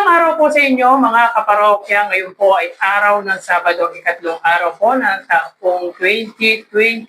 Magandang araw po sa inyo mga kaparokya. Ngayon po ay araw ng Sabado, ikatlong araw po ng taong 2026.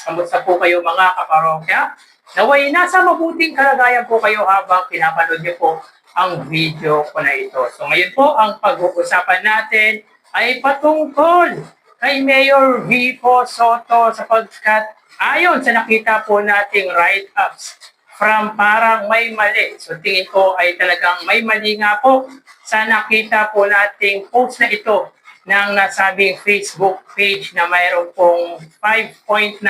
Kamusta po kayo mga kaparokya? Naway nasa mabuting kalagayan po kayo habang pinapanood niyo po ang video ko na ito. So ngayon po ang pag-uusapan natin ay patungkol kay Mayor Vico Sotto sapagkat ayon sa nakita po nating write-ups from parang may mali. So tingin ko ay talagang may mali nga po sa nakita po nating post na ito ng nasabing Facebook page na mayroon pong 5.9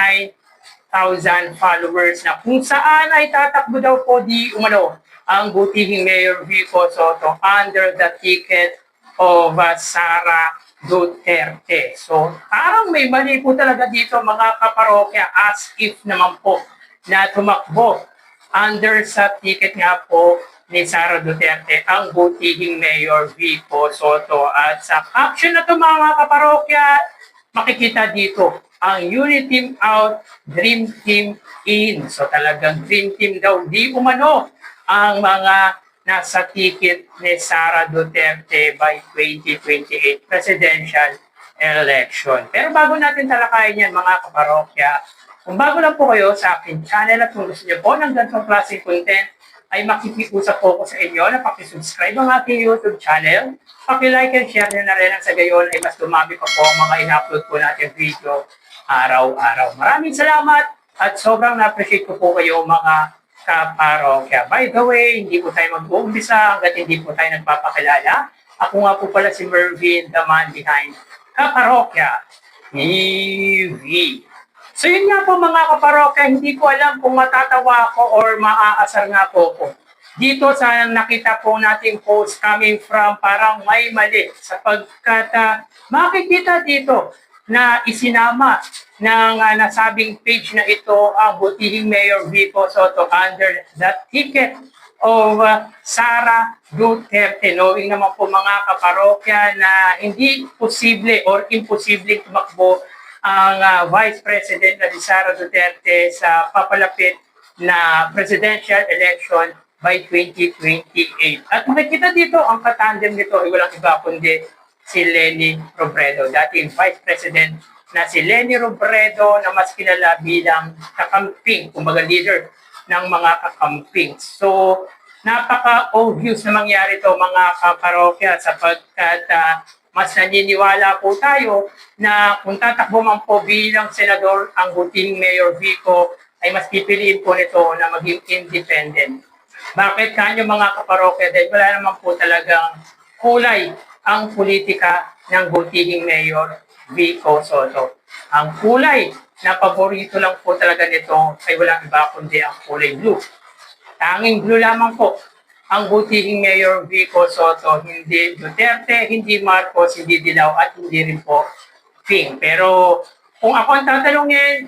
thousand followers na kung saan ay tatakbo daw po di umano ang butihing Mayor Vico Sotto under the ticket of Sara Duterte. So parang may mali po talaga dito mga kaparokya as if naman po na tumakbo under sa ticket nga po ni Sara Duterte ang butihing Mayor Vico Sotto. At sa caption na ito mga kaparokya, makikita dito ang Unity Team Out, Dream Team In. So talagang Dream Team daw di umano ang mga nasa ticket ni Sara Duterte by 2028 presidential election. Pero bago natin talakayin yan mga kaparokya, kung bago lang po kayo sa aking channel at kung gusto niyo po ng ganitong klaseng content, ay makikiusap po ko sa inyo na pakisubscribe ang aking YouTube channel, pakilike and share nyo na rin ang sa gayon ay mas dumami pa po ang mga in-upload po natin video araw-araw. Maraming salamat at sobrang na-appreciate ko po kayo mga kaparokya. By the way, hindi po tayo mag-uumpisa hanggat hindi po tayo nagpapakilala. Ako nga po pala si Mervin, the man behind Kaparokya TV. So yun nga po mga kaparokya, hindi ko alam kung matatawa ako or maaasar nga po ko. Dito sa nakita po nating post coming from parang may mali sapagkat makikita dito na isinama ng nasabing page na ito ang butihing Mayor Vico Sotto under the ticket of Sara Duterte. Knowing naman po mga kaparokya na hindi posible or imposible tumakbo ang Vice President na si Sara Duterte sa papalapit na presidential election by 2028. At makikita dito ang katandem nito ay walang iba kundi si Leni Robredo, dating Vice President na si Leni Robredo na mas kilala bilang kakamping, kumbaga leader ng mga kakamping. So, napaka-obvious na mangyari ito mga kaparokya sapagkat mas naniniwala po tayo na kung tatakbo man po bilang senador ang butihing Mayor Vico ay mas pipiliin po nito na maging independent. Bakit kanyo mga kaparokya? Dahil wala naman po talagang kulay ang politika ng butihing Mayor Vico Sotto. Ang kulay na paborito lang po talaga nito ay walang iba kundi ang kulay blue. Tanging blue lamang po ang butihing Mayor Vico Sotto, hindi Duterte, hindi Marcos, hindi Dilaw, at hindi rin po Ping. Pero kung ako ang tatanungin,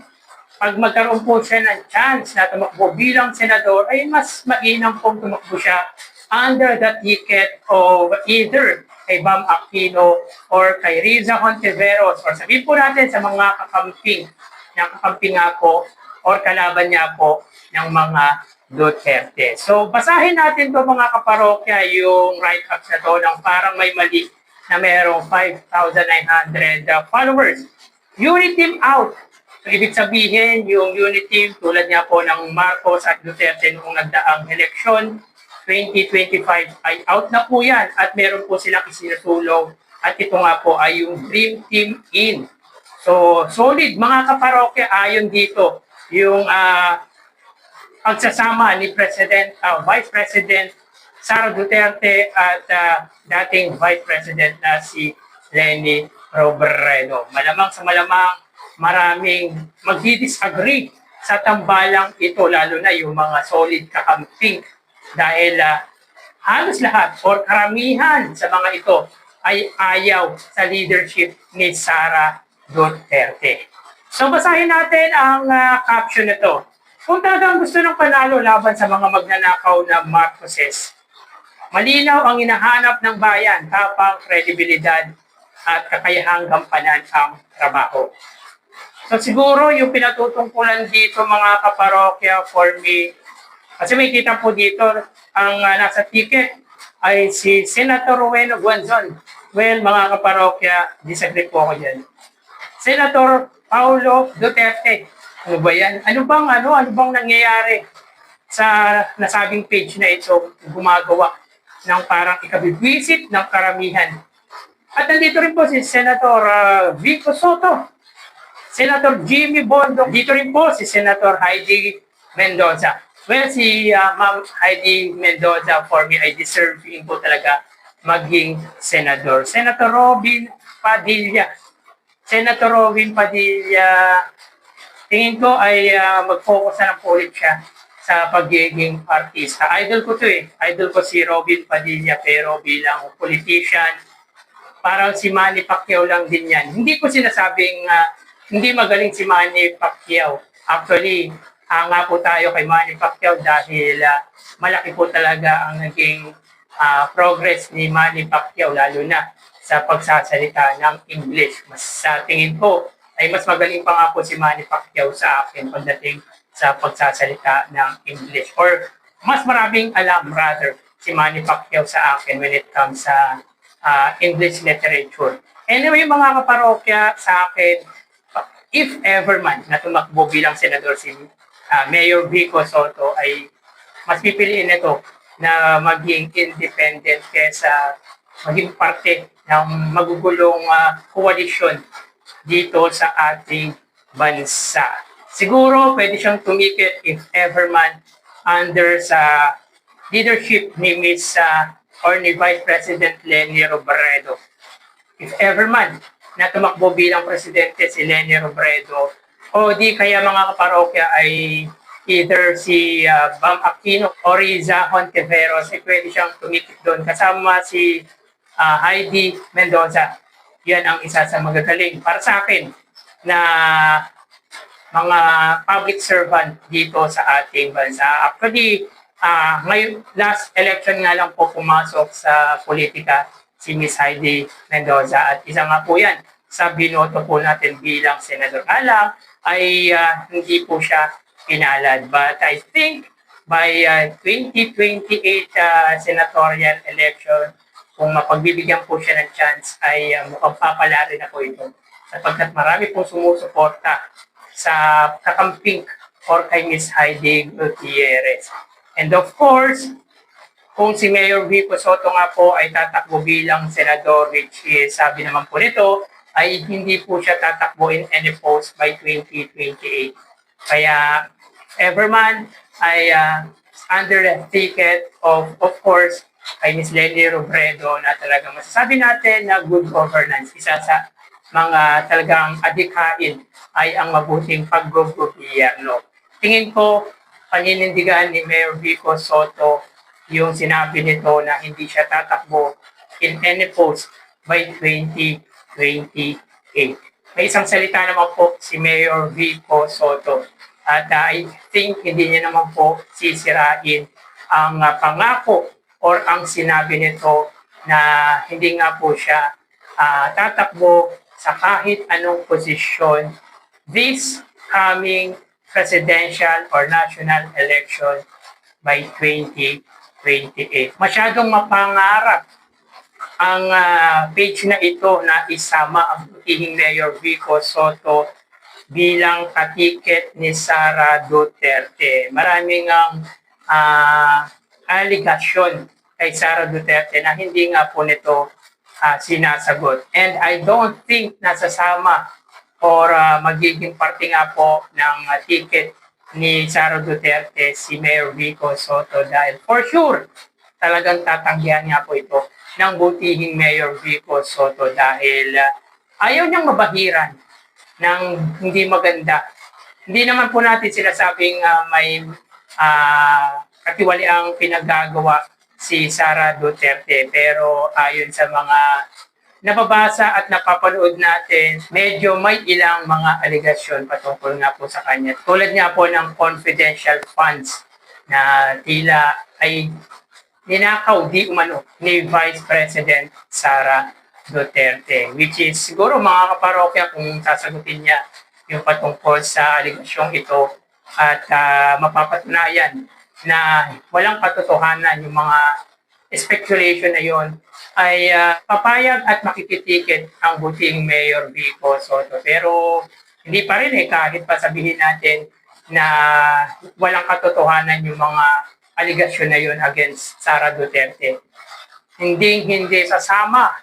pag magkaroon po siya ng chance na tumakbo bilang senador, ay mas mainam pong tumakbo siya under the ticket of either kay Bam Aquino or kay Riza Hontiveros or sabihin po natin sa mga kakamping, ng kakamping nga po or kalaban niya po ng mga Duterte. So, basahin natin to mga kaparokya yung write-ups na to ng parang may mali na mayroong 5,900 followers. Unity Team Out. So, ibig sabihin, yung Unity Team tulad nga po ng Marcos at Duterte noong nagdaang eleksyon 2025 ay out na po yan at meron po silang isinusulong at ito nga po ay yung Dream Team In. So, solid mga kaparokya ayon dito yung pagsasama ni Vice President Sara Duterte at dating Vice President na si Leni Robredo. Malamang sa malamang maraming magdi-disagree sa tambalang ito, lalo na yung mga solid kakamping dahil halos lahat or karamihan sa mga ito ay ayaw sa leadership ni Sara Duterte. So basahin natin ang caption nito. Kung talagang gusto ng panalo laban sa mga magnanakaw na Marcoses, malinaw ang hinahanap ng bayan, tapang, kredibilidad at kakayahang gampanan ang trabaho. So siguro yung pinatutungkulan dito mga kaparokya for me, kasi may kita po dito ang nasa ticket ay si Senator Roweno Guanzon. Well, mga kaparokya, disagree po ako dyan. Senator Paulo Duterte. Ano ba yan? Ano bang nangyayari sa nasabing page na ito gumagawa ng parang ikabibwisit ng karamihan? At nandito rin po si Senator Vico Soto, Senator Jimmy Bondo, dito rin po si Senator Heidi Mendoza. Well, si Ma'am Heidi Mendoza, for me, ay deserving po talaga maging senador. Senator Robin Padilla. Senator Robin Padilla, tingin ko ay mag-focus na lang po ulit siya sa pagiging artista. Idol ko to eh. Idol ko si Robin Padilla, pero bilang politician, parang si Manny Pacquiao lang din yan. Hindi ko sinasabing hindi magaling si Manny Pacquiao. Actually, nga po tayo kay Manny Pacquiao dahil malaki po talaga ang naging progress ni Manny Pacquiao, lalo na sa pagsasalita ng English. Mas sa tingin ko ay mas magaling pa nga po si Manny Pacquiao sa akin pagdating sa pagsasalita ng English. Or mas maraming alam rather si Manny Pacquiao sa akin when it comes sa English literature. Anyway, mga kaparokya, sa akin, if ever man na tumakbo bilang senador si Mayor Vico Soto, ay mas pipiliin nito na maging independent kesa maging parte ng magugulong koalisyon dito sa ating bansa. Siguro pwede siyang tumikit if ever man under sa leadership ni Miss or ni Vice President Leni Robredo. If ever man na tumakbo bilang presidente si Leni Robredo, o di kaya mga kaparokya ay either si Bam Aquino o Riza Hontiveros, ay pwede siyang tumikit doon kasama si Heidi Mendoza. Yan ang isa sa magagaling para sa akin na mga public servant dito sa ating bansa. Actually, ngayon, last election nga lang po pumasok sa politika si Miss Heidi Mendoza at isa nga po yan sa binoto po natin bilang senador. Alang ay hindi po siya pinalad. But I think by 2028 senatorial election, kung mapagbibigyan po siya ng chance, ay mukhang papala rin na po ito. Sapagkat marami pong sumusuporta sa kakamping or kay Miss Heidi Gutierrez. And of course, kung si Mayor Vico Soto nga po ay tatakbo bilang senador, which is sabi naman po nito, ay hindi po siya tatakbo in any post by 2028. Kaya everman ay under the ticket of course, kay Ms. Leni Robredo na talagang masasabi natin na good governance. Isa sa mga talagang adhikain ay ang mabuting paggogobyerno. Tingin ko, paninindigan ni Mayor Vico Soto yung sinabi nito na hindi siya tatakbo in any post by 2028. May isang salita naman po si Mayor Vico Soto at I think hindi niya naman po sisirain ang pangako or ang sinabi nito na hindi nga po siya tatakbo sa kahit anong posisyon this coming presidential or national election by 2028. Masyadong mapangarap ang page na ito na isama ang butihing Mayor Vico Soto bilang katiket ni Sara Duterte. Maraming ang aligasyon kay Sara Duterte na hindi nga po nito sinasagot. And I don't think nasasama or magiging parte nga po ng ticket ni Sara Duterte si Mayor Vico Soto dahil for sure talagang tatanggihan nga po ito ng butihing Mayor Vico Soto dahil ayaw niyang mabahiran ng hindi maganda. Hindi naman po natin sinasabing may katiwaliang pinagagawa si Sara Duterte, pero ayon sa mga nababasa at napapanood natin, medyo may ilang mga aligasyon patungkol nga po sa kanya. Tulad nga po ng confidential funds na tila ay ninakaw di umano ni Vice President Sara Duterte, which is siguro mga kaparokya kung sasagutin niya yung patungkol sa aligasyong ito at mapapatunayan na walang katotohanan yung mga speculation na yon ay papayag at makikitikin ang butihing Mayor Vico Soto. Pero hindi pa rin kahit pa sabihin natin na walang katotohanan yung mga aligasyon na yun against Sara Duterte. Hindi sasama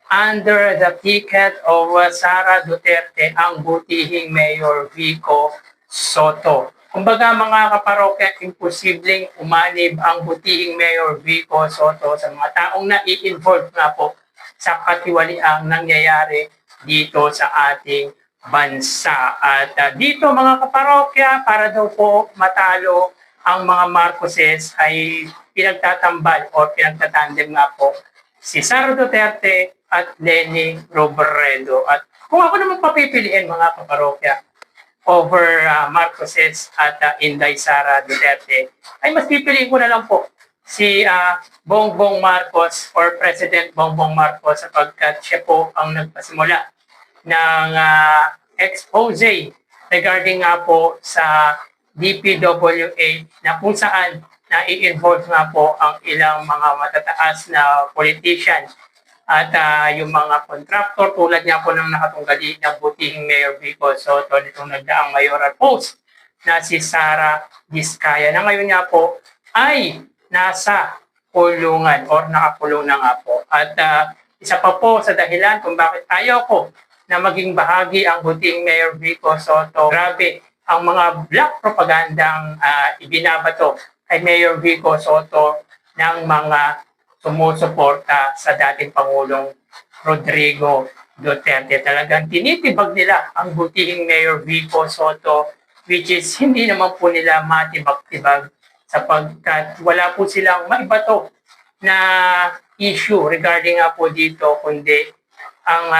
under the ticket of Sara Duterte ang butihing Mayor Vico Soto. Kumbaga mga kaparokya, imposibleng umanib ang butihing Mayor Vico Soto sa mga taong nai-involve nga po sa katiwaliang nangyayari dito sa ating bansa. At dito mga kaparokya, para daw po matalo ang mga Marcoses ay pinagtatambal o pinagtatandem nga po si Sara Duterte at Leni Robredo. At kung ako naman papipiliin mga kaparokya over Marcoses at Inday Sara Duterte, ay mas pipiliin ko na lang po si Bongbong Marcos or President Bongbong Marcos sapagkat siya po ang nagpasimula ng expose regarding nga po sa DPWH na kung saan na-i-involve nga po ang ilang mga matataas na politician at yung mga contractor tulad nga po ng nakatunggali ng butihing Mayor Vico Soto nitong nagdaang mayoral post na si Sara Diskaya na ngayon nga po ay nasa kulungan or nakakulong na nga po. At isa pa po sa dahilan kung bakit ayaw ko na maging bahagi ang butihing Mayor Vico Soto, grabe ang mga black propagandang ibinabato kay Mayor Vico Soto ng mga sumusuporta sa dating Pangulong Rodrigo Duterte. Talagang tinitibag nila ang butihing Mayor Vico Soto, which is hindi naman po nila matibag-tibag sapagkat wala po silang maibato na issue regarding nga po dito, kundi ang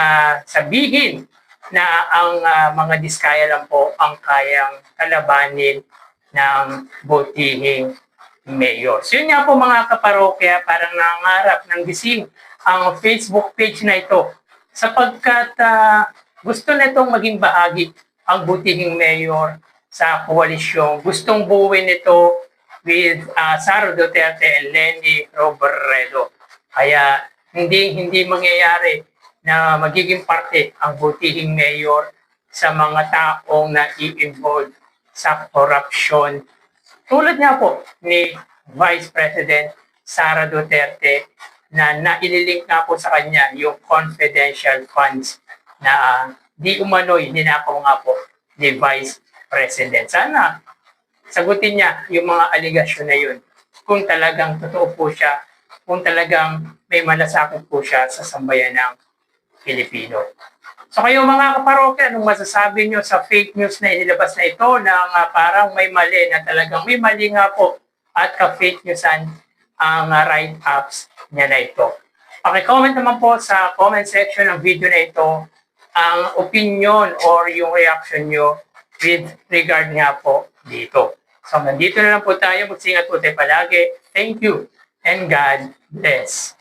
sabihin na ang mga Diskaya lang po ang kayang kalabanin ng butihing mayor. So yun nga po mga kaparokya, parang nangarap ng gising ang Facebook page na ito sapagkat gusto na itong maging bahagi ang butihing mayor sa koalisyon. Gustong buuin ito with Sara Duterte and Leni Robredo. Kaya hindi mangyayari na magiging parte ang butihing mayor sa mga taong na-i-involve sa corruption. Tulad nga po ni Vice President Sara Duterte na naililink nga po sa kanya yung confidential funds na di umano'y ninakaw nga po ni Vice President. Sana sagutin niya yung mga aligasyon na yun kung talagang totoo po siya, kung talagang may malasakit po siya sa sambayan ng Pilipino. So kayo mga kaparokya, anong masasabi nyo sa fake news na inilabas na ito na parang may mali, na talagang may mali nga po at ka-fake newsan ang write-ups niya na ito. Paki-comment naman po sa comment section ng video na ito ang opinion or yung reaction nyo with regard nga po dito. So nandito na lang po tayo. Magsingat po tayo palagi. Thank you and God bless.